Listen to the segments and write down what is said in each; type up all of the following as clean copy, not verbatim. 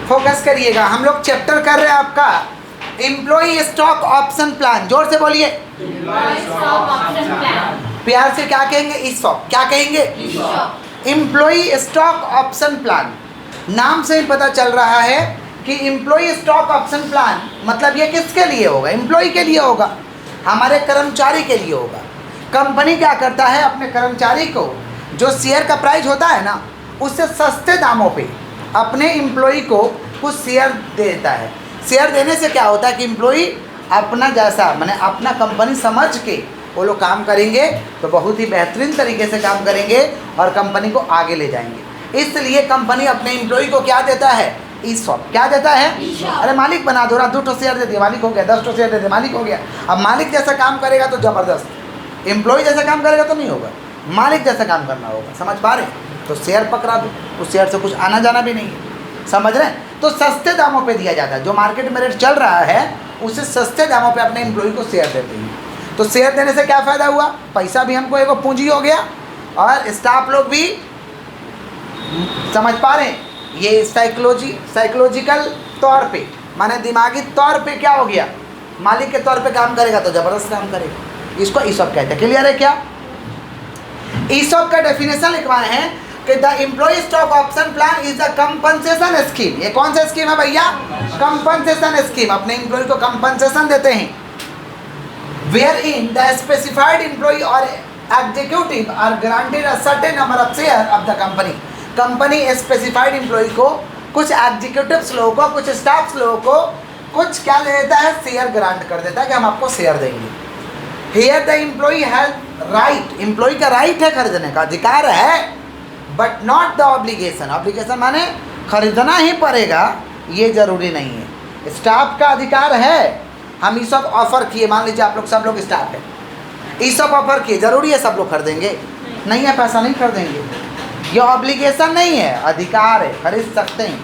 Focus करिएगा, हम लोग चैप्टर कर रहे हैं आपका एम्प्लॉई स्टॉक ऑप्शन प्लान। जोर से बोलिए, प्यार से क्या कहेंगे? ईसॉप। क्या कहेंगे? Employee stock option plan. नाम से ही पता चल रहा है कि एम्प्लॉई स्टॉक ऑप्शन प्लान मतलब ये किसके लिए होगा? एम्प्लॉई के लिए होगा, हमारे कर्मचारी के लिए होगा। कंपनी क्या करता है, अपने कर्मचारी को जो शेयर का प्राइस होता है ना, उससे सस्ते दामों पे अपने एम्प्लॉई को कुछ शेयर देता है। शेयर देने से क्या होता है कि एम्प्लॉई अपना जैसा माने अपना कंपनी समझ के वो लोग काम करेंगे तो बहुत ही बेहतरीन तरीके से काम करेंगे और कंपनी को आगे ले जाएंगे। इसलिए कंपनी अपने एम्प्लॉई को क्या देता है? ईसॉप। क्या देता है? अरे मालिक बना दो ना, 2 शेयर दे दिए, मालिक हो गया। 10 शेयर दे दिए, मालिक हो गया। अब मालिक जैसा काम करेगा तो ज़बरदस्त, एम्प्लॉय जैसा काम करेगा तो नहीं होगा, मालिक जैसा काम करना होगा। समझ पा रहे? तो शेयर पकड़ा दो, उस शेयर से कुछ आना जाना भी नहीं है। समझ रहे हैं? तो सस्ते दामों पे दिया जाता है, जो मार्केट में रेट चल रहा है उससे सस्ते दामों पे अपने एम्प्लॉय को शेयर देते हैं। तो शेयर देने से क्या फ़ायदा हुआ? पैसा भी हमको एक पूंजी हो गया और स्टाफ लोग भी, समझ पा रहे हैं? ये साइकोलॉजिकल तौर पे माने दिमागी तौर पे क्या हो गया? मालिक के तौर पे काम करेगा तो ज़बरदस्त काम करेगा। इसको ईसॉप कहते हैं। क्लियर है क्या? ईसॉप का डेफिनेशन लिखवाए हैं कि the employee stock option plan is the compensation scheme. ये कौन सा स्कीम है भैया? Compensation scheme. अपने एम्प्लॉय को कंपनसेशन देते हैं। Where in the specified employee और executive are granted a certain number of share of the company. Company specified employee को, कुछ एग्जीक्यूटिव्स लोगों को, कुछ स्टाफ्स लोगों को कुछ क्या दे देता है? शेयर ग्रांट कर देता है कि हम आपको शेयर देंगे। Here the employee has right. Employee का राइट है, खरीदने का अधिकार है, but not the obligation. Obligation माने खरीदना ही पड़ेगा, ये जरूरी नहीं है। स्टाफ का अधिकार है। हम ईसॉप ऑफर किए, मान लीजिए आप लोग सब लोग स्टाफ है, ईसॉप ऑफर किए, जरूरी है सब लोग खरीदेंगे? नहीं है, पैसा नहीं खरीदेंगे। ये ऑब्लिगेशन नहीं है, अधिकार है। खरीद सकते हैं,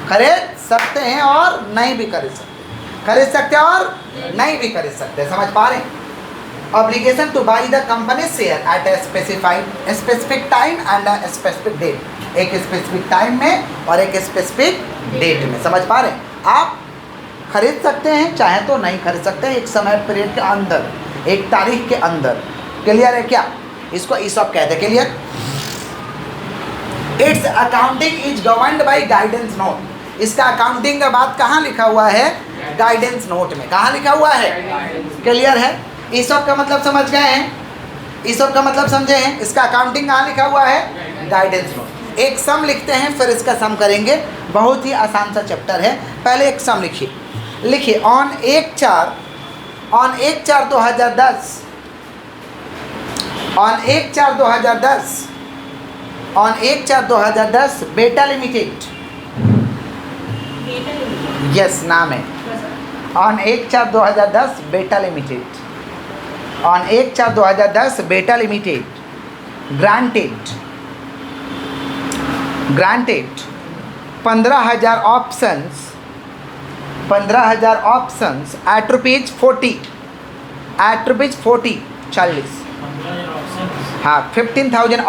खरीद सकते हैं और नहीं भी खरीद सकते, खरीद सकते हैं और नहीं भी खरीद सकते। समझ पा रहे हैं? Obligation to buy the company share at a specific time and a specific date. एक स्पेसिफिक टाइम में और एक स्पेसिफिक डेट में। समझ पा रहे हैं? आप खरीद सकते हैं, चाहे तो नहीं खरीद सकते हैं, एक समय पीरियड के अंदर, एक तारीख के अंदर। क्लियर है क्या? इसको ईसॉप कहते हैं। Clear? It's accounting is governed by guidance note. इसका अकाउंटिंग का बात कहाँ लिखा हुआ है? गाइडेंस नोट में। कहाँ लिखा हुआ है? क्लियर है? ईसॉप का मतलब समझ गए हैं? ईसॉप का मतलब समझे हैं? इसका अकाउंटिंग कहाँ लिखा हुआ है? Guidance note. एक सम लिखते हैं, फिर इसका सम करेंगे। बहुत ही आसान सा चैप्टर है। पहले एक सम लिखिए। लिखिए ऑन 1/4/2010 ऑन 1/4/2010 बेटा लिमिटेड, यस नाम है, ऑन 1/4/2010 बेटा लिमिटेड, ऑन 1/4/2010 बेटा limited granted 15,000 options at rupees 40 40 हाँ 15,000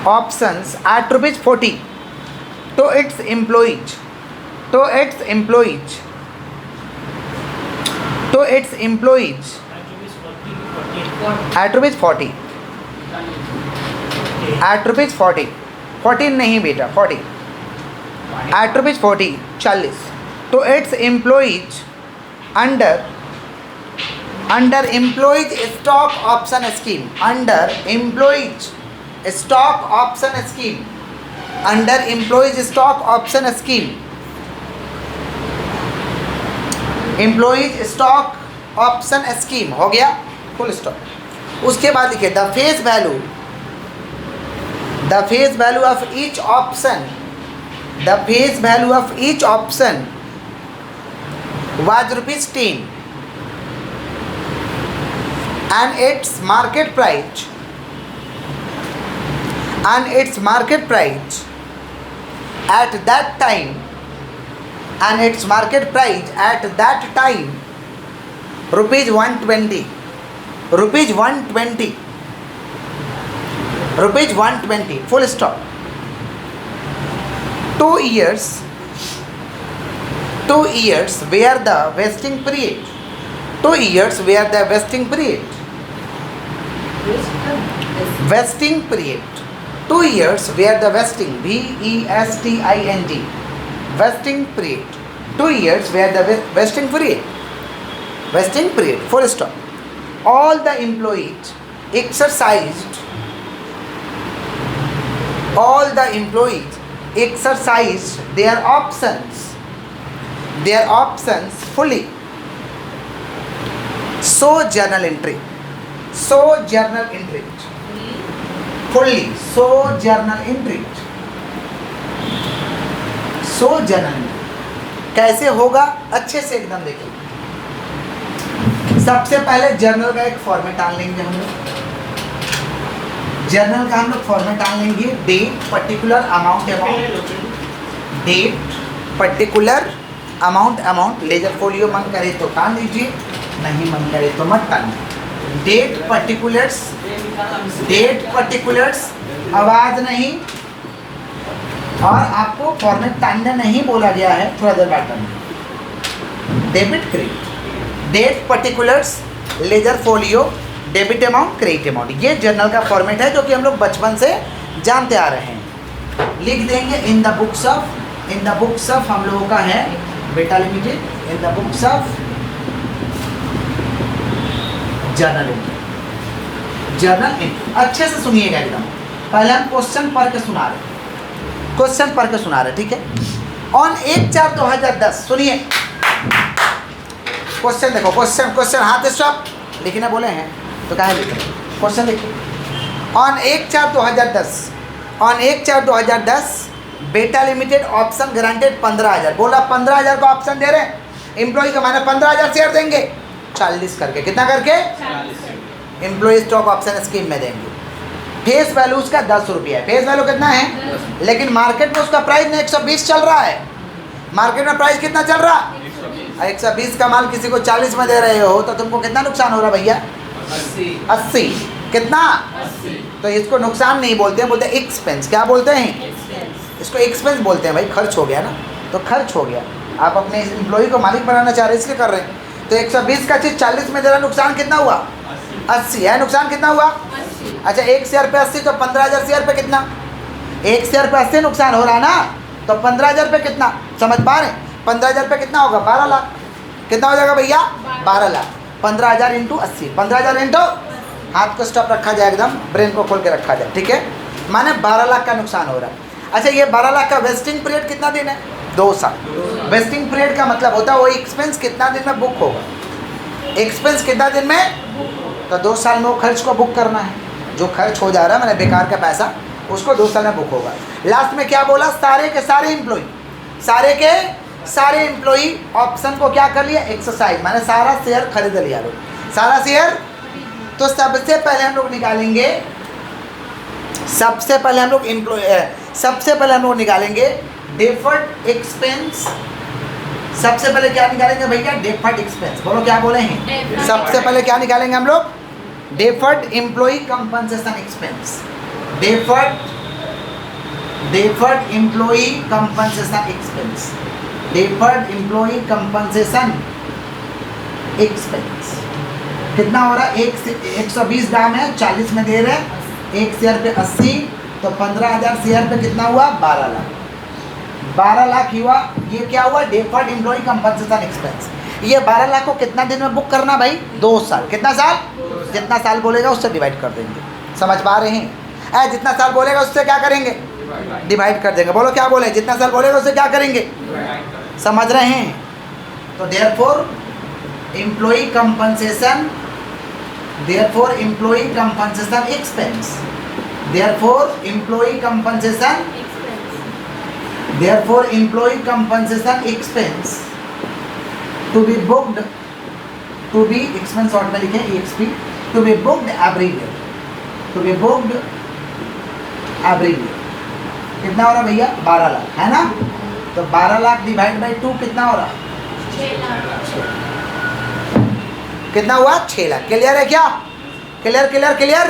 options at rupees 40 to its employees at rupees 40 at rupees 40 14 नहीं बेटा 40 at rupees 40 to its employees under employees stock option scheme under employees stock option scheme employees stock option scheme हो गया, full stop. उसके बाद लिखिए the face value of each option was ₹10 and its market price at that time rupees 120 full stop। 2 years, 2 years where the vesting period, 2 years where the vesting period, vesting period, 2 years where the vesting, VESTING, vesting period, 2 years where the vesting period, full stop. All the employees exercised their options fully. So journal entry, fully, so journal entry. कैसे होगा? अच्छे से एकदम देखिए। सबसे पहले journal का एक फॉर्मेट डाल लेंगे हम लोग। जर्नल का हम लोग फॉर्मेट डाल लेंगे। Date, particular, amount, date, particular, amount. Ledger folio मन करे तो टाल लीजिए, नहीं मन करे तो मत टालिए। डेट पर्टिकुलर्स, आवाज नहीं, और आपको फॉर्मेट टालना नहीं बोला गया है, थोड़ा देर बाद टालना। Debit, credit, date, particulars, ledger folio, debit amount, credit amount, ये जर्नल का फॉर्मेट है जो कि हम लोग बचपन से जानते आ रहे हैं। लिख देंगे इन द बुक्स ऑफ हम लोगों का है बेटा limited, in the books of journal entry. अच्छे से सुनिएगा एकदम। पहले हम क्वेश्चन पढ़ के सुना रहे, ठीक है। ऑन 1/4/2010, सुनिए क्वेश्चन, देखो क्वेश्चन, हाथ स्टॉप, लिखना बोले हैं तो कहाँ लिख रहे? क्वेश्चन लिखिए। ऑन 1/4/2010 बेटा लिमिटेड ऑप्शन ग्रांटेड 15,000, बोला 15,000 का ऑप्शन दे रहे हैं एम्प्लॉय का, माने 15,000 शेयर देंगे 40 करके, कितना करके? 40। एम्प्लॉय स्टॉक ऑप्शन स्कीम में देंगे। फेस वैल्यू उसका 10 रुपया है। फेस वैल्यू कितना है? लेकिन मार्केट में उसका प्राइस में 120 चल रहा है। मार्केट में प्राइस कितना चल रहा? 120 का माल किसी को 40 में दे रहे हो तो तुमको कितना नुकसान हो रहा भैया? 80। कितना? 80। तो इसको नुकसान नहीं बोलते हैं, बोलते हैं एक्सपेंस। क्या बोलते हैं? इसको एक्सपेंस बोलते हैं भाई, खर्च हो गया ना, तो खर्च हो गया। आप अपने एम्प्लॉय को मालिक बनाना चाह रहे हैं इसलिए कर रहे हैं। तो 120 का चीज़ 40 में दे रहा, नुकसान कितना हुआ? 80 है। नुकसान कितना हुआ? 80। अच्छा, 1 शेयर पे 80 तो 15,000 शेयर पे कितना? 1 शेयर पे 80 नुकसान हो रहा है ना, तो 15,000 पे कितना? समझ पा रहे हैं? 15,000 पे कितना होगा? 12 लाख। कितना हो जाएगा भैया? 12 लाख। 15,000 इंटू 80, 15,000 इंटू, हाथ को स्टॉप रखा जाए एकदम, ब्रेन को खोल के रखा जाए, ठीक है। माने 12 लाख का नुकसान हो रहा है। अच्छा, ये 12 लाख का वेस्टिंग पीरियड कितना दिन है? 2 साल। वेस्टिंग पीरियड का मतलब होता है वो एक्सपेंस कितना दिन में बुक होगा। एक्सपेंस कितना दिन में? तो 2 साल में वो खर्च को बुक करना है। जो खर्च हो जा रहा है मैंने बेकार का पैसा, उसको 2 साल में बुक होगा। लास्ट में क्या बोला? सारे के सारे एम्प्लॉई ऑप्शन को क्या कर लिया? एक्सरसाइज, मैंने सारा शेयर खरीद लिया लोग, सारा शेयर। तो सबसे पहले हम लोग निकालेंगे, सबसे पहले हम लोग निकालेंगे डेफर्ड एक्सपेंस। सबसे पहले क्या निकालेंगे भैया? Deferred expense. बोलो क्या बोले हैं? सबसे पहले क्या निकालेंगे हम लोग? Deferred employee compensation expense. Deferred employee compensation expense. Deferred employee compensation expense कितना हो रहा है? 120 दाम है, 40 में दे रहे हैं, 1 शेयर पे 80, तो 15,000 शेयर पे कितना हुआ? 12 लाख। 12 लाख हुआ। ये क्या हुआ? Deferred employee compensation expense. ये 12 लाख को कितना दिन में बुक करना भाई? 2 साल। कितना साल? जितना साल बोलेगा उससे डिवाइड कर देंगे। समझ पा रहे हैं? जितना साल बोलेगा उससे क्या करेंगे? डिवाइड कर देंगे। बोलो क्या बोले? जितना साल बोलेगा उससे क्या करेंगे? समझ रहे हैं? तो therefore employee compensation expense, therefore employee compensation expense to be booked, to be expense short में लिखें EXP, to be booked every year, to be booked every year. कितना हो रहा भैया? 12 लाख है ना। तो 12 लाख डिवाइड बाई 2 कितना हो रहा? 6 लाख। कितना हुआ? 6 लाख। क्लियर है क्या? क्लियर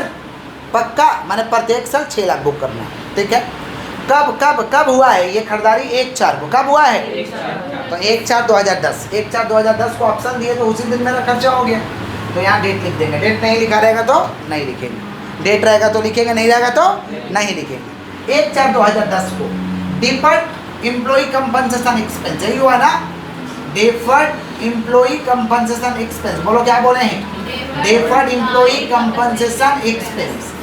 पक्का? मैंने प्रत्येक साल 6 लाख बुक करना है, ठीक है। कब कब कब हुआ है ये खरीदारी? 1/4 को। कब हुआ है? तो 1/4/2010। 1/4/2010 को ऑप्शन दिए तो उसी दिन मेरा खर्चा हो गया। तो यहाँ डेट लिख देंगे। डेट नहीं लिखा रहेगा तो नहीं लिखेंगे, डेट रहेगा तो लिखेंगे, नहीं रहेगा तो नहीं लिखेंगे। 1/4/2010 को डिफर्ड एम्प्लॉय कंपनसेशन एक्सपेंस, यही हुआ ना? डिफर्ड एम्प्लॉय कंपनसेशन एक्सपेंस, बोलो क्या बोले हैं? Deferred employee compensation expense.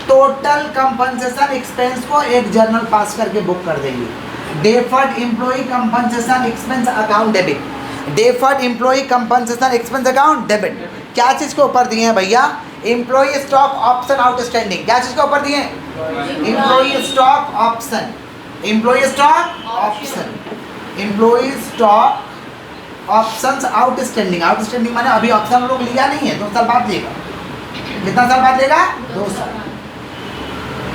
Total compensation expense को एक जर्नल पास करके बुक कर देंगे। Deferred employee compensation expense account debit, deferred employee compensation expense account debit. क्या चीज़ के ऊपर दिए हैं भैया? Employee stock option outstanding. क्या चीज़ के ऊपर दिए हैं? Employee stock option, employee stock option, employee stock options outstanding. Outstanding माने अभी ऑप्शन हम लोग लिया नहीं है, 2 साल बाद लेगा। कितना साल बाद लेगा? 2 साल।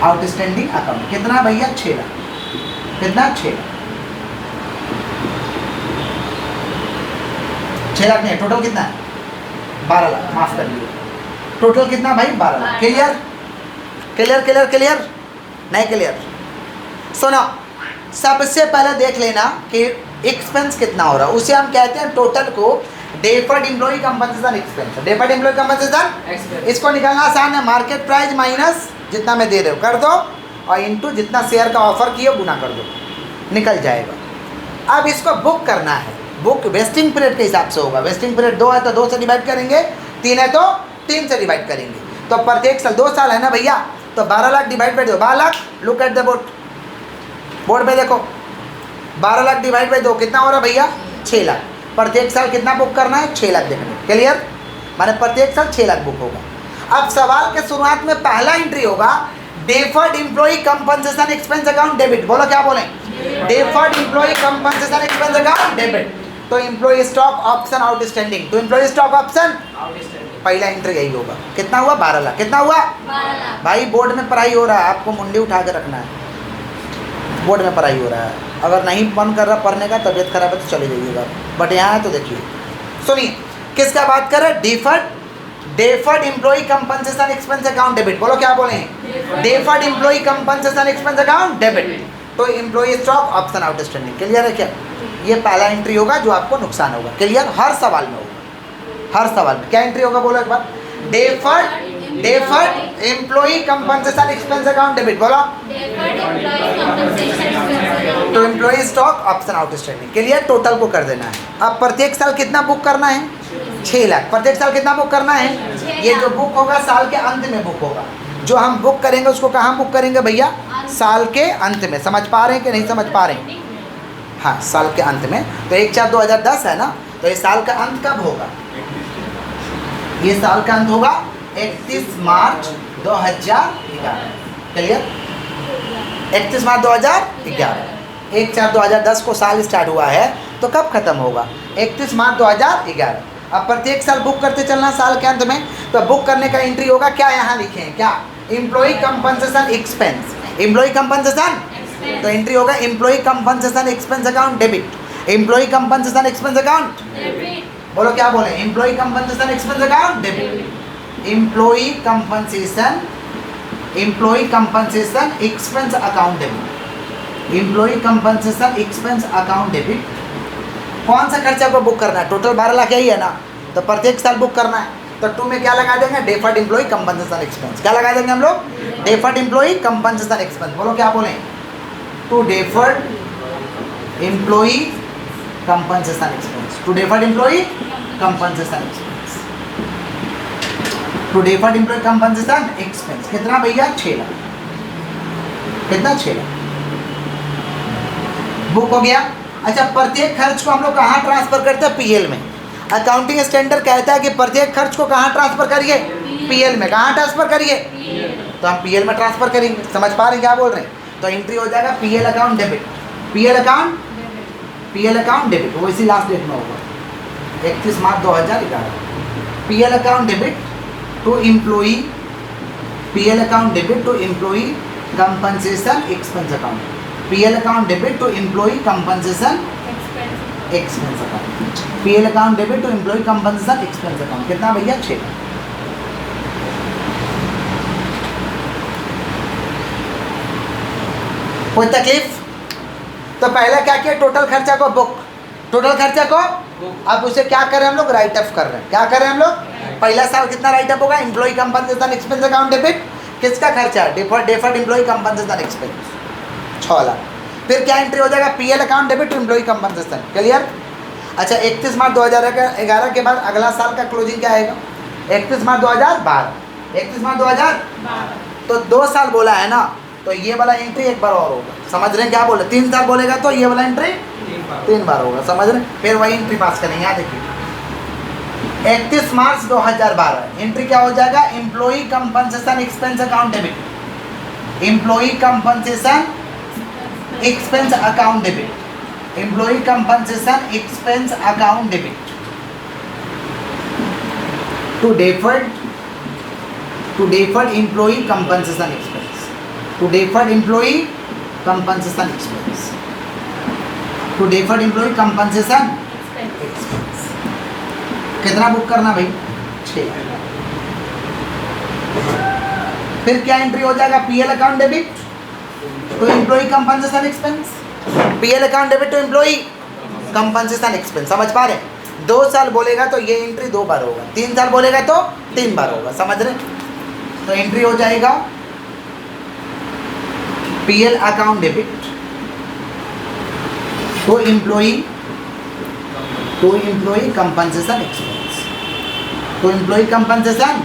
आउटस्टैंडिंग अकाउंट कितना भैया? 6 लाख। कितना? 6 लाख। 6 लाख नहीं, टोटल कितना है? 12 लाख। माफ कर लीजिए, टोटल कितना भाई? 12 lakh. Clear clear clear clear? नहीं क्लियर? सुनो, सबसे पहले देख लेना कि एक्सपेंस कितना हो रहा है, उसे हम कहते हैं टोटल को deferred employee compensation expense. Deferred employee compensation, इसको निकालना आसान है। मार्केट प्राइस माइनस जितना मैं दे रहे हो कर दो और इनटू जितना शेयर का ऑफर किया गुना कर दो, निकल जाएगा। अब इसको बुक करना है। बुक वेस्टिंग पीरियड के हिसाब से होगा। वेस्टिंग पीरियड 2 है तो 2 से डिवाइड करेंगे, 3 है तो 3 से डिवाइड करेंगे। तो प्रत्येक साल 2 साल है ना भैया, तो 12 lakh divide by 2, 12 lakh. Look at the board, board पे देखो, 12 लाख डिवाइड बाई 2 कितना हो रहा है भैया? 6 लाख। प्रत्येक साल कितना बुक करना है? 6 लाख देखना। क्लियर? माने प्रत्येक साल 6 लाख बुक होगा। अब सवाल के शुरुआत में पहला एंट्री होगा deferred employee compensation expense account debit. बोलो क्या बोले? Deferred employee compensation expense account debit. तो एम्प्लॉय स्टॉक ऑप्शन आउटस्टैंडिंग, तो एम्प्लॉय स्टॉक ऑप्शन पहला एंट्री यही होगा। कितना हुआ? 12 लाख। कितना हुआ? 12 लाख। भाई बोर्ड में पढ़ाई हो रहा है, आपको मुंडी उठा के रखना है। बोर्ड में पढ़ाई हो रहा है, अगर नहीं मन कर रहा पढ़ने का, तबीयत खराब है तो चले जाइएगा, बट यहाँ है तो देखिए। सुनिए, किसका बात कर रहे हैं? Deferred employee compensation expense account debit. बोलो क्या बोले? Deferred employee compensation expense account debit. तो employee stock option outstanding. Clear है क्या? ये पहला एंट्री होगा जो आपको नुकसान होगा। क्लियर? हर सवाल में होगा, हर सवाल में। क्या एंट्री होगा बोलो एक बार? Deferred employee compensation expense account debit. बोलो तो employee stock option outstanding. Clear? Total को कर देना है। अब प्रत्येक साल कितना बुक करना है? 6 लाख। प्रत्येक साल कितना बुक करना है? ये जो बुक होगा साल के अंत में बुक होगा। जो हम बुक करेंगे उसको कहाँ बुक करेंगे भैया? साल के अंत में। समझ पा रहे हैं कि नहीं समझ पा रहे हैं? हाँ, साल के अंत में। तो 1/4/2010 है ना, तो ये साल का अंत कब होगा? ये साल का अंत होगा 31 मार्च 2011। क्लियर? 31 मार्च 2011। 1/4/2010 को साल स्टार्ट हुआ है तो कब खत्म होगा? 31 मार्च 2011। अब प्रत्येक साल बुक करते चलना साल के अंत में। तो बुक करने का एंट्री होगा क्या? यहाँ लिखे हैं क्या? Employ compensation expense. Employee compensation, तो एंट्री होगा employee compensation expense account debit. Employee compensation expense account debit. बोलो क्या बोले? Employ compensation expense account debit. Employee compensation expense account debit. Employee compensation expense account debit. कौन सा खर्चा को book करना है? टोटल 12 लाख यही है ना, तो प्रत्येक साल बुक करना है। तो 2 में क्या लगा देंगे? Deferred employee compensation expense. क्या लगा देंगे हम लोग? Deferred employee compensation expense. बोलो क्या बोले? To deferred employee compensation expense. To deferred employee compensation expense. To deferred employee compensation expense. कितना भैया? 6 लाख। कितना? 6 लाख बुक हो गया। अच्छा, प्रत्येक खर्च को हम लोग कहाँ ट्रांसफर करते हैं? पीएल में। अकाउंटिंग स्टैंडर्ड कहता है कि प्रत्येक खर्च को कहाँ ट्रांसफर करिए? पीएल में। कहाँ ट्रांसफर करिए? तो हम पीएल में ट्रांसफर करेंगे। समझ पा रहे हैं क्या बोल रहे हैं? तो एंट्री हो जाएगा PL account debit. PL account debit वो इसी लास्ट डेट में होगा 31 मार्च 2011। PL account debit to employee, PL account debit to employee compensation expense account. PL account debit to employee compensation expense account. PL account debit to employee compensation expense account. कितना भैया? 6। कोई तकलीफ? तो पहले क्या किया, टोटल खर्चा को बुक, टोटल खर्चा को, अब उसे क्या करें हम लोग, राइट ऑफ कर रहे हैं। क्या करें हम लोग, पहला साल कितना राइट ऑफ होगा, employee compensation expense account debit, किसका खर्चा है, deferred employee compensation expense 6 lakh. फिर क्या एंट्री हो जाएगा, PL account debit to employee compensation, clear. अच्छा 31 मार्च 2011 के बाद अगला साल का क्लोजिंग क्या आएगा, 31 मार्च 2012, 31 मार्च 2012, तो 2 साल बोला है ना, तो ये वाला एंट्री एक बार और होगा, समझ रहे हैं क्या बोले, 3 साल बोलेगा तो ये वाला एंट्री 3 बार होगा, समझ रहे हैं। फिर वही एंट्री पास करेंगे, यहाँ देखिए 31 मार्च 2012 एंट्री क्या हो जाएगा, employee compensation expense account debit, employee compensation expense account debit, employee compensation expense account debit to deferred employee compensation expense, to deferred employee compensation expense, to deferred employee compensation expense. कितना book करना भाई, 6। फिर क्या entry हो जाएगा, PL account debit to employee compensation expense, PL account debit to employee compensation expense, समझ पा रहे हैं। 2 साल बोलेगा तो ये एंट्री 2 बार होगा, 3 साल बोलेगा तो 3 बार होगा, समझ रहे। तो एंट्री हो जाएगा PL account debit to employee compensation expense, to employee compensation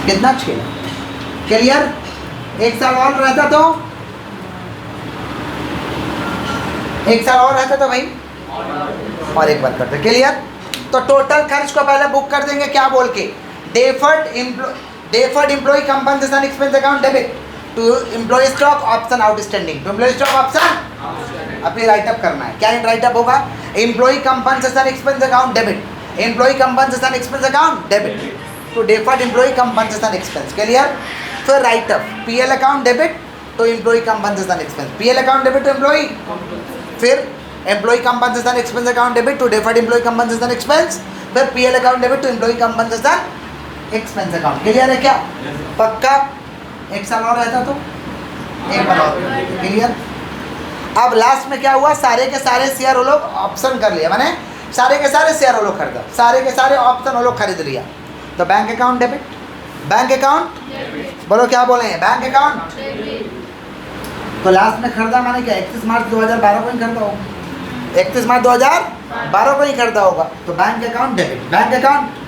कितना, 6 लाख, क्लियर। 1 साल और रहता तो, 1 साल और रहता तो भाई और एक बार करते, क्लियर। तो टोटल खर्च को पहले बुक कर देंगे, क्या बोल के, deferred employee compensation expense account debit to employee stock option outstanding, to employee stock option अपनी राइटअप करना है। क्या राइटअप होगा, employee compensation expense account debit, employee compensation expense account debit to deferred employee compensation expense, clear. फिर write up PL account debit to employee compensation expense, PL account debit to employee, फिर employee compensation expense account debit to deferred employee compensation expense, फिर PL account debit to employee compensation expense account, clear है क्या, पक्का। 1 साल और रहता तो 1 बार और, क्लियर। अब लास्ट में क्या हुआ, सारे के सारे शेयर वो लोग ऑप्शन कर लिया, माने सारे के सारे शेयर वो लोग खरीदा, सारे के सारे ऑप्शन वो लोग खरीद लिया, तो bank account debit, bank account बोलो, क्या बोले हैं, बैंक अकाउंट। तो लास्ट में खरीदा माने क्या, 31 मार्च 2012 को ही खरीदा होगा, 31 मार्च 2012 को ही खरीदा होगा, तो bank account debit, bank account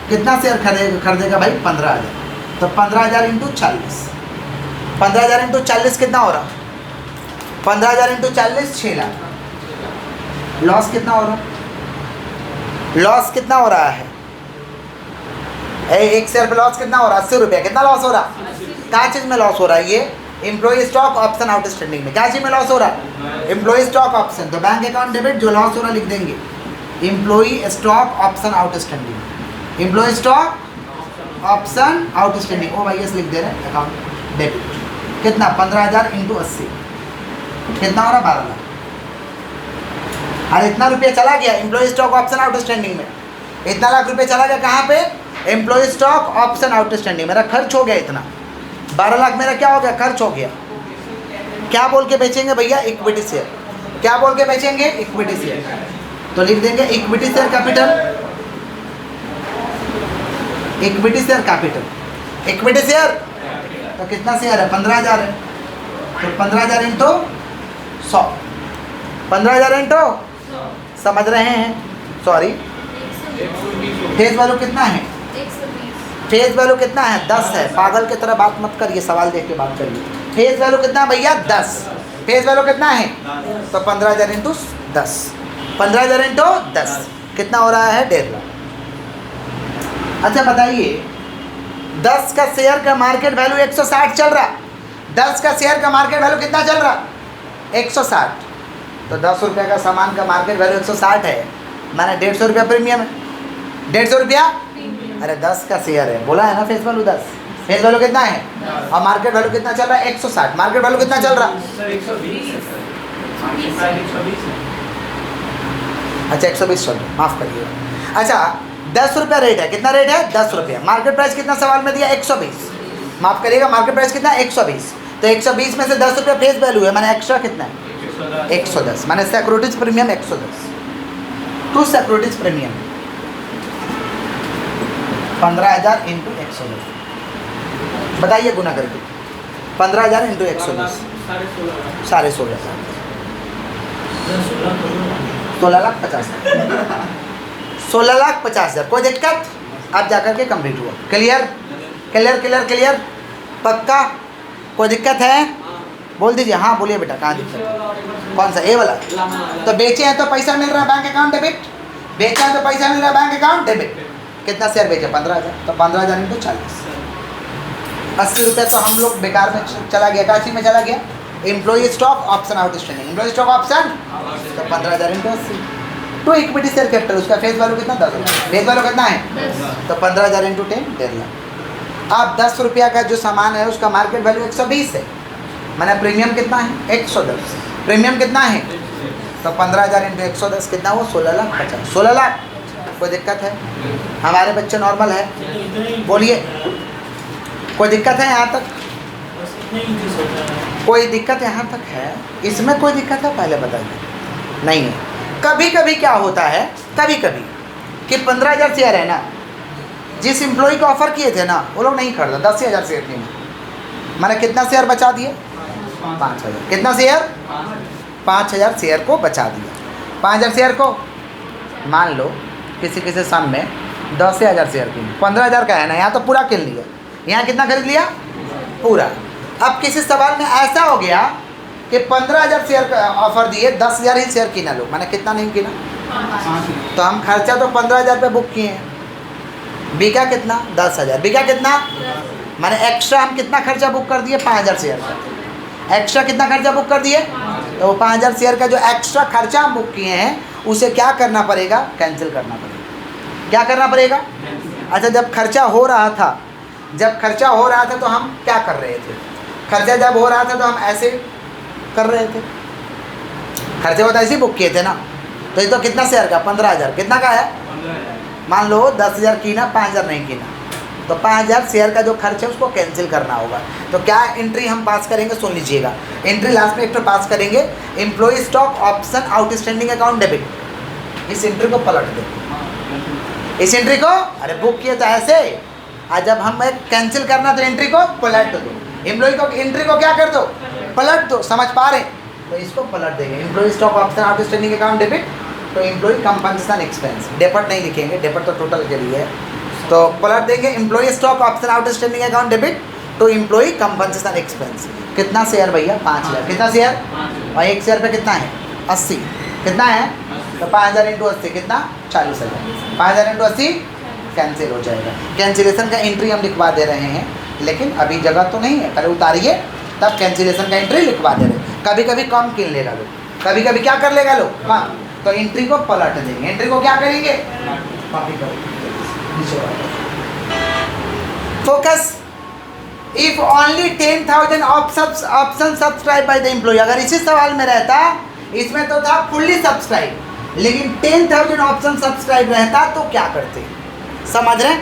कितना शेयर खरीदेगा भाई, 15,000, तो 15,000 इंटू 40, 15,000 इंटू 40 कितना हो रहा, 15,000 इंटू 40 6 लाख। लॉस कितना हो रहा, लॉस कितना हो रहा है, एक शेयर पे लॉस कितना हो रहा, 80 रुपया, कितना लॉस हो रहा, क्या चीज़ में लॉस हो रहा है, ये एम्प्लॉय स्टॉक ऑप्शन आउटस्टैंडिंग में, क्या चीज़ में लॉस हो रहा है, एम्प्लॉय स्टॉक ऑप्शन, तो बैंक अकाउंट डेबिट जो लॉस हो रहा लिख देंगे, employee stock option outstanding, employee stock option outstanding, ओ भाई एस लिख दे रहे हैं, अकाउंट डेबिट कितना, 15,000 इंटू 80 कितना हो रहा, 12 लाख। और इतना रुपया चला गया एम्प्लॉय स्टॉक ऑप्शन आउटस्टैंडिंग में, इतना लाख रुपया चला गया कहाँ पे, एम्प्लॉय स्टॉक ऑप्शन आउटस्टैंडिंग, मेरा खर्च हो गया इतना, 12 लाख मेरा क्या हो गया, खर्च हो गया। क्या बोल के बेचेंगे भैया, इक्विटी शेयर, क्या बोल के बेचेंगे, इक्विटी शेयर, तो लिख देंगे equity share capital, equity share capital, equity share, तो कितना शेयर है, 15,000 है, तो 15,000 इंटू 100, 15,000 इंटू, समझ रहे हैं, सॉरी फेस वैल्यू कितना है, फेस वैल्यू कितना है, 10 है, पागल की तरह बात मत करिए, सवाल देख के बात करिए। फेस वैल्यू कितना है भैया, 10, फेस वैल्यू कितना है, तो 15,000 इंटू 10, 15,000 इंटू 10 कितना हो रहा है, 1.5 लाख। अच्छा बताइए, 10 का शेयर का मार्केट वैल्यू 160 चल रहा, 10 का शेयर का मार्केट वैल्यू कितना चल रहा, 160, तो 10 रुपये का सामान का मार्केट वैल्यू 160 है, मैंने 150 रुपया प्रीमियम है, 150 रुपया, अरे 10 का शेयर है, बोला है ना, फेस वैल्यू 10, फेस वैल्यू कितना है, और मार्केट वैल्यू कितना चल रहा है, 160, मार्केट वैल्यू कितना चल रहा, 120, अच्छा 120 चल रहा, माफ़ करिएगा। अच्छा 10 रुपया रेट है, कितना रेट है, 10 रुपया, मार्केट प्राइस कितना सवाल में दिया, 120, माफ करिएगा, मार्केट प्राइस कितना है 120, तो 120 में से 10 रुपये फेस वैल्यू है, मैंने एक्स्ट्रा कितना है 110, मैंने securities premium 110 to securities premium 15,000 into 110, बताइए गुना करके 15,000 इंटू 110 16,500 16,50,000। कोई दिक्कत? अब जाकर के कंप्लीट हुआ। क्लियर क्लियर क्लियर क्लियर पक्का? कोई दिक्कत है? बोल दीजिए। हाँ बोलिए बेटा, कहाँ दिक्कत है? कौन सा? ए वाला। तो बेचे हैं तो पैसा मिल रहा है बैंक अकाउंट डेबिट, बेचा है तो पैसा मिल रहा है बैंक अकाउंट डेबिट। कितना शेयर बेचे? 15,000, तो 15,000 इंटू 40, 80 रुपये तो हम लोग बेकार में चला गया, काशी में चला गया। Employee stock option outstanding, employee stock option, तो 15,000 into 80 to equity share capital, उसका फेस वैल्यू कितना? 10 रुपये। फेस वैल्यू कितना है? तो 15,000 इंटू 10 1.5 लाख। अब 10 रुपया का जो सामान है उसका मार्केट वैल्यू 120 है, मैंने प्रीमियम कितना है 110, प्रीमियम कितना है? तो 15,000 इंटू 110 कितना हुआ? 16,50,000। 16 लाख। कोई दिक्कत है? हमारे बच्चे नॉर्मल है, बोलिए कोई दिक्कत है यहाँ तक? कोई दिक्कत यहाँ तक है? इसमें कोई दिक्कत है? पहले बताइए। नहीं है। कभी कभी क्या होता है, कभी कभी कि 15,000 शेयर है ना, जिस एम्प्लॉय को ऑफर किए थे ना वो लोग नहीं खरीदा, 10,000 शेयर थी, मैंने कितना शेयर बचा दिए? 5,000। कितना शेयर? 5,000 शेयर को बचा दिया। 5,000 शेयर को मान लो किसी किसी सम में 10,000 शेयर की, 15,000 का है ना, यहाँ तो पूरा किन लिया, यहाँ कितना खरीद लिया? पूरा। अब किसी सवाल में ऐसा हो गया कि 15,000 शेयर का ऑफर दिए, 10,000 ही शेयर किना लो, मैंने कितना नहीं किना? तो हम खर्चा तो 15,000 पे बुक किए हैं, बिका कितना? 10,000। बिका कितना? मैंने एक्स्ट्रा हम कितना खर्चा बुक कर दिए? 5,000 शेयर का। एक्स्ट्रा कितना खर्चा बुक कर दिए? तो 5,000 शेयर का जो एक्स्ट्रा खर्चा हम बुक किए हैं उसे क्या करना पड़ेगा? कैंसिल करना पड़ेगा। क्या करना पड़ेगा? अच्छा, जब खर्चा हो रहा था, जब खर्चा हो रहा था तो हम क्या कर रहे थे? खर्चा जब हो रहा था तो हम ऐसे कर रहे थे, खर्चे वो तो ऐसे बुक किए थे ना। तो ये तो कितना शेयर का? 15,000। कितना का है? मान लो 10,000 कीना, 5,000 नहीं कीना, तो 5,000 शेयर का जो खर्च है उसको कैंसिल करना होगा। तो क्या एंट्री हम पास करेंगे? सुन लीजिएगा, एंट्री लास्ट में एक तो पास करेंगे, employee stock option outstanding account debit. इस एंट्री को पलट दो, इस एंट्री को, अरे बुक किए तो ऐसे, आज जब हम कैंसिल करना तो एंट्री को पलट दो, एम्प्लॉय को एंट्री को क्या कर दो? पलट दो। समझ पा रहे? तो इसको पलट देंगे, employee stock option outstanding account debit, तो एम्प्लॉय कंपनसेशन एक्सपेंस, डेफर्ड नहीं लिखेंगे, डेफर्ड तो टोटल के लिए है, तो पलट देंगे employee stock option outstanding account debit तो एम्प्लॉय कंपनसेशन एक्सपेंस। कितना शेयर भैया? 5,000। कितना शेयर? और एक शेयर पे कितना है? 80। कितना है? तो 5,000 इंटू 80 कितना? 40,000। 5,000 इंटू 80 कैंसिल हो जाएगा। कैंसिलेशन का एंट्री हम लिखवा दे रहे हैं, लेकिन अभी जगह तो नहीं है, पहले उतारिए तब कैंसिलेशन का एंट्री लिखवा दे रहे हैं। कभी कभी कम किन लेगा लोग, कभी कभी क्या कर लेगा लोग? कम। तो एंट्री को पलट देंगे, एंट्री को क्या करेंगे? कॉपी करेंगे। Focus, if only 10,000 option subscribe by the employee. अगर इसी सवाल में रहता, इसमें तो था फुल्ली सब्सक्राइब, लेकिन 10,000 ऑप्शन सब्सक्राइब रहता तो क्या करते? समझ रहे?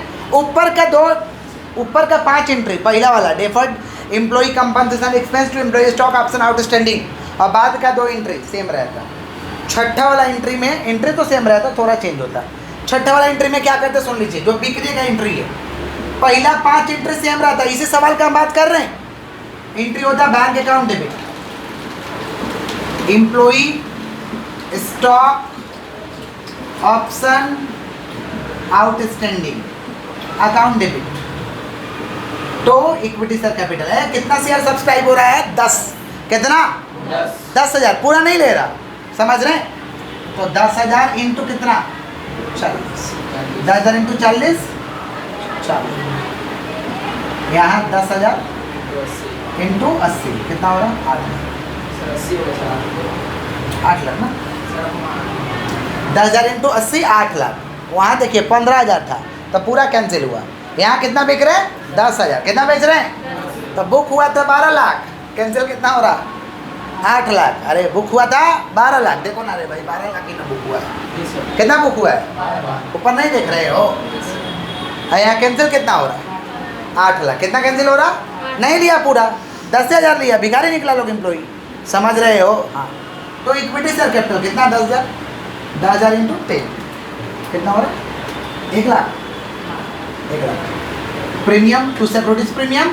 ऊपर का 5 एंट्री, पहला वाला deferred employee compensation expense to employee stock option outstanding, और बाद का 2 एंट्री सेम रहता। छठा वाला एंट्री में एंट्री तो सेम रहता, थोड़ा चेंज होता। छठा वाला एंट्री में क्या करते? सुन लीजिए, जो बिक्री का एंट्री है, पहला 5 एंट्री सेम रहता। इसी सवाल का हम बात कर रहे हैं। एंट्री होता bank account debit, employee stock option outstanding account debit तो इक्विटी शेयर कैपिटल है। कितना शेयर सब्सक्राइब हो रहा है? 10। कितना? 10,000। पूरा नहीं ले रहा, समझ रहे? तो 10,000 इंटू कितना? 40। 10,000 इंटू 40, 40। यहाँ 10,000 इंटू 80 कितना हो रहा? 8 लाख। 8 लाख ना? 10,000 इंटू 80 8 लाख। वहाँ देखिए 15,000 था तो पूरा कैंसिल हुआ। यहाँ कितना बिक रहे हैं? 10,000। कितना बेच रहे हैं? तो बुक हुआ था 12 लाख, कैंसिल कितना हो रहा? 8 लाख। अरे बुक हुआ था 12 लाख, देखो ना रे भाई, 12 लाख ही ना बुक हुआ है। कितना बुक हुआ है? ऊपर नहीं देख रहे हो? यहाँ कैंसिल कितना हो रहा है? 8 लाख। कितना कैंसिल हो रहा? नहीं लिया पूरा, 10,000 लिया, भिखारी निकला लोग एम्प्लॉई, समझ रहे हो? हाँ। तो इक्विटी शेयर कैपिटल कितना? 10,000, 10,000 इंटू 10 कितना हो रहा है? 1 lakh. 1 lakh. Premium to securities premium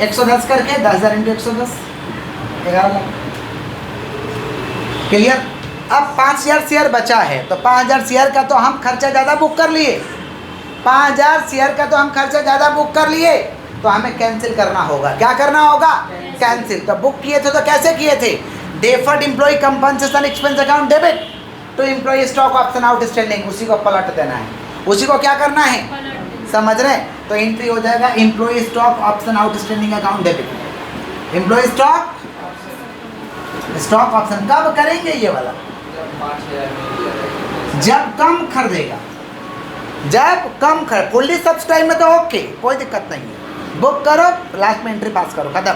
110 करके 10,000 इंटू 110 11 लाख। क्लियर? अब 5,000 शेयर बचा है, तो 5,000 शेयर का तो हम खर्चा ज़्यादा बुक कर लिए, 5,000 शेयर का तो हम खर्चा ज़्यादा बुक कर लिए, तो हमें कैंसिल करना होगा। क्या करना होगा? कैंसिल। तो बुक किए थे तो कैसे किए थे? Deferred employee compensation expense account debit to employee stock option outstanding, उसी को पलट देना है, उसी को क्या करना है? समझ रहे? तो एंट्री हो जाएगा employee stock option outstanding account debit. Employee stock option कब करेंगे? ये वाला जब कम खरीदेगा, जब कम खरीद, फुल्ली सब्सक्राइब में तो ओके, कोई दिक्कत नहीं है, बुक करो, लास्ट में एंट्री पास करो, खत्म।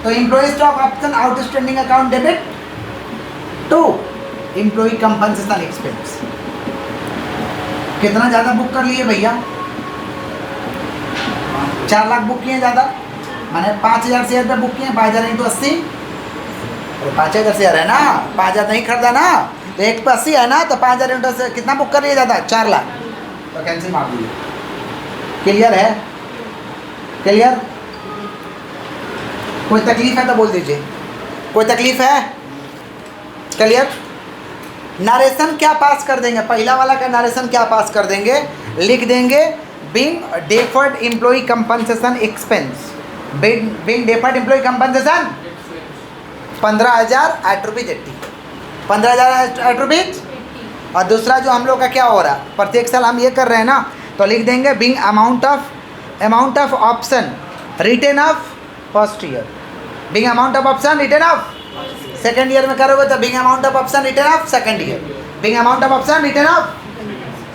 तो employee stock option outstanding account debit to employee compensation expense. कितना ज़्यादा बुक कर लिए भैया? 4 लाख बुक किए ज़्यादा, मैंने 5,000 शेयर पे बुक किए, 5,000 इंटू 80, 5,000 शेयर है ना, 5,000 नहीं खरीदा ना, तो 1 पे 80 है ना, तो 5,000 इंटू से कितना बुक कर लिए ज़्यादा? 4 लाख, तो कैंसिल मार दीजिए। क्लियर है? क्लियर? कोई तकलीफ है तो बोल दीजिए, कोई तकलीफ है? क्लियर? नरेशन क्या पास कर देंगे? पहला वाला का नरेशन क्या पास कर देंगे? लिख देंगे being deferred employee compensation expense, being deferred employee compensation 15,000 ₹80, 15,000 ₹80। और दूसरा जो हम लोग का क्या हो रहा, प्रत्येक साल हम ये कर रहे हैं ना, तो लिख देंगे being amount of option written off first year, being amount of option written off second year में करोगे तो being amount of option written off second year, being amount of option written off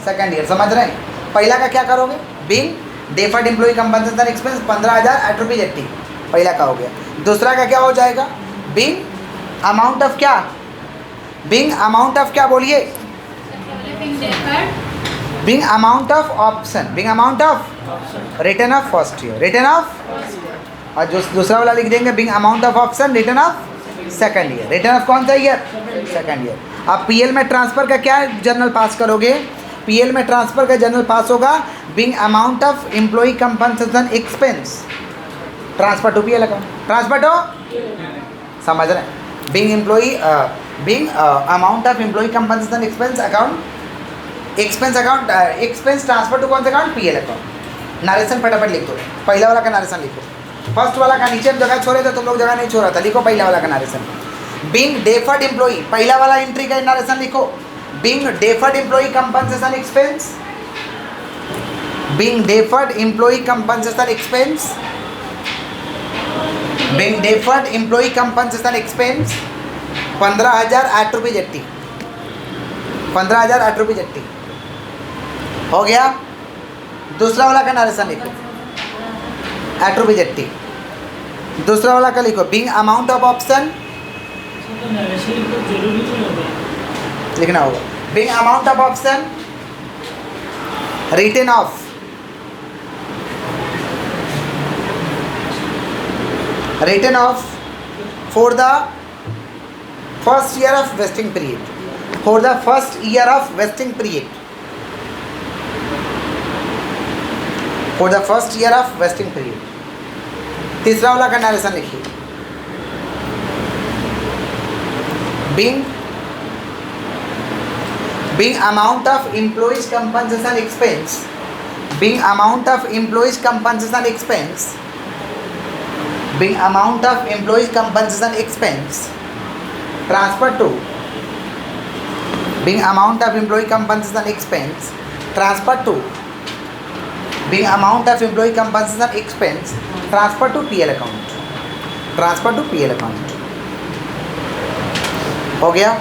second year. समझ रहे हैं? पहला का क्या करोगे? Being deferred employee compensation expense 15,000 ₹80, पहला का हो गया। दूसरा का क्या हो जाएगा? बीइंग अमाउंट ऑफ क्या? बीइंग अमाउंट ऑफ क्या बोलिए? Being amount of option, being amount of return of first year, return of, और जो दूसरा वाला लिख देंगे being amount of option return of second year. Return of कौन सा ईयर? Second year. अब पीएल में ट्रांसफर का क्या जर्नल पास करोगे? पीएल में ट्रांसफर का जर्नल पास होगा being amount of employee compensation expense transfer to PL account, transfer to, समझ रहे हैं? Being amount of employee compensation expense account, expense transfer to कौन सा अकाउंट? PL account. नरेशन फटाफट लिख दो, पहला वाला का नरेशन लिखो, फर्स्ट वाला का नीचे जगह छोड़े थे तुम लोग, जगह नहीं छोड़ा था, लिखो पहला वाला का नरेशन। बीइंग डेफर्ड एम्प्लॉय, पहला वाला एंट्री का नरेशन लिखो, being deferred employee compensation expense, being deferred employee compensation expense, being deferred employee compensation expense 15,008 rupees 80, 15,008 rupees 80 हो गया। दूसरा वाला का नरेशन लिखो 8 रुपीज 80, दूसरा वाला का लिखो बीइंग अमाउंट ऑफ ऑप्शन, लिखना होगा being amount of option written off, written off for the first year of vesting period, for the first year of vesting period, for the first year of vesting period. तीसरा वाला का narration लिखिए being amount of employees compensation expense, being amount of employees compensation expense, being amount of employees compensation expense transfer to, being amount of employee compensation expense transfer to, being amount of employee compensation expense transfer to PL account, transfer to PL account. हो गया।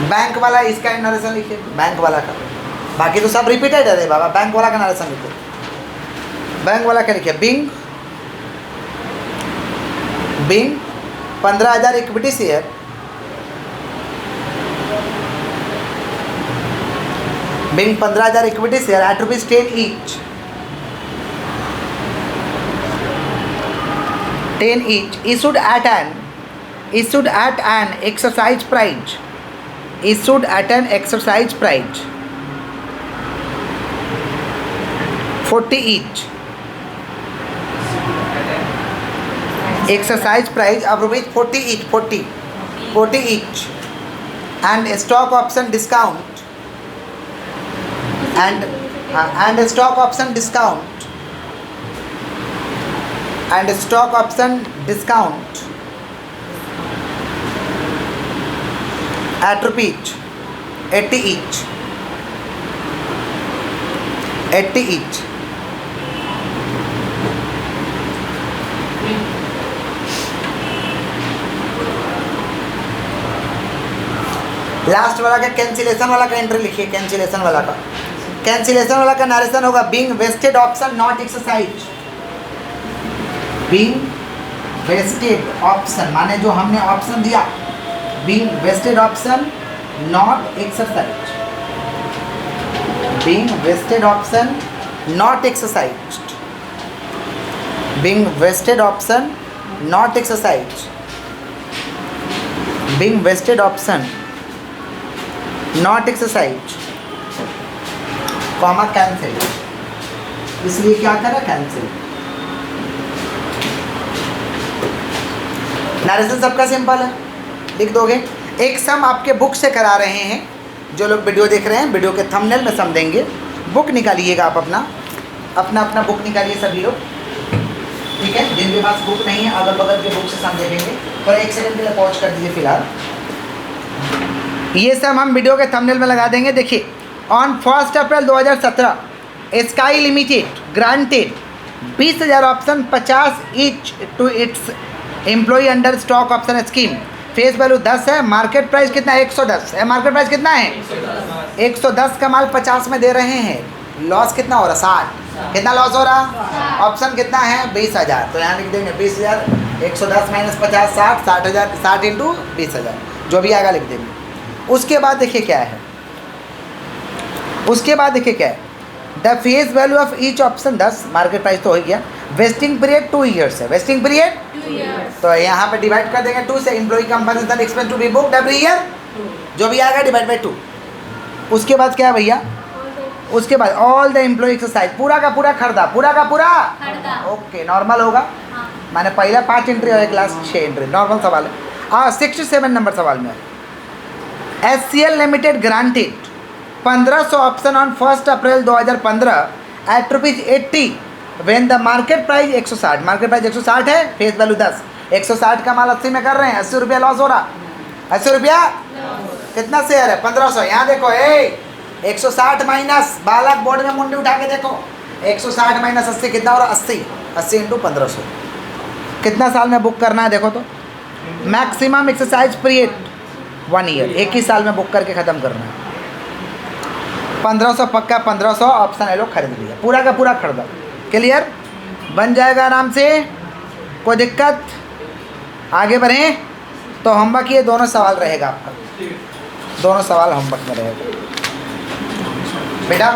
Bank वाला इसका narration लिखिए, bank वाला का, बाकी तो सब रिपीटेड है रे बाबा। बैंक वाला का नरेशन लिखो, बैंक वाला क्या लिखिए being 15,000 equity share, Being 15,000 equity share at rupees 10 each. 10 each issued at an exercise price. Issued at an exercise price 40 each. Exercise price of rupees 40 each. 40 each. And stock option discount. And stock option discount. And stock option discount at rupees 80 each. 80 each. Last वाला का cancellation वाला का entry लिखिए. Cancellation वाला का narration होगा being vested option not exercise. Being vested option माने जो हमने ऑप्शन दिया, being vested option not exercise. Being vested option not exercise. Being vested option not exercise. Being vested option not exercise comma cancel. इसलिए क्या करा? Cancel. Narration सबका simple है, लिख दोगे. एक सम आपके बुक से करा रहे हैं. जो लोग वीडियो देख रहे हैं वीडियो के थंबनेल में सम देंगे. बुक निकालिएगा आप अपना बुक निकालिए सभी लोग. ठीक है, जिनके पास बुक नहीं है अगल बगल के बुक से सम देखेंगे. तो एक सेकंड के लिए पॉज कर दीजिए फिलहाल. ये सब हम वीडियो के थंबनेल में लगा देंगे. देखिए, on 1 April 2017 Sky limited granted 20,000 option 50 each to its employee under stock option scheme. Face value 10 है. मार्केट प्राइस कितना है? 110 है. मार्केट प्राइस कितना है? 110 का माल 50 में दे रहे हैं. लॉस कितना हो रहा? 60. कितना लॉस हो रहा? ऑप्शन कितना है? 20,000. तो यहाँ लिख देंगे 20,000. 110 माइनस 50 60. 60,000 60 इंटू 20,000 जो भी आएगा लिख देंगे. उसके बाद देखिए क्या है. The face value of each option 10. Market price तो हो गया. वेस्टिंग पीरियड 2 ईयर्स है. Vesting period 2 years. तो यहाँ पे डिवाइड कर देंगे 2 से. Employee compensation expense to be booked every year जो भी आएगा डिवाइड बाई 2. उसके बाद क्या है भैया? उसके बाद ऑल द एम्प्लॉई एक्सरसाइज पूरा का पूरा खरीदा. ओके, नॉर्मल होगा. मैंने पहला 5 एंट्री और एक लास्ट 6 एंट्री. नॉर्मल सवाल है. 67 नंबर सवाल में SCL limited granted 1500 option on 1 April 2015 at rupees 80 when the market price 160. Market price 160 है. Face value 10. 160 का माल 80 में कर रहे हैं. 80 रुपया लॉस हो रहा. 80 रुपया कितना शेयर है? 1500. यहाँ देखो 160 माइनस बालक बोर्ड में मुंडी उठा के देखो. 160 माइनस 80 कितना हो रहा? 80 इंटू 1500. कितना साल में बुक करना है देखो तो. Maximum exercise period 1 year. एक ही साल में बुक करके ख़त्म करना है. 1500 पक्का. 1500 ऑप्शन है लोग खरीद लिया. पूरा का पूरा खरीदा. क्लियर? बन जाएगा आराम से. कोई दिक्कत? आगे बढ़ें. तो होमवर्क ये दोनों सवाल रहेगा आपका. दोनों सवाल होमवर्क में रहेगा बेटा.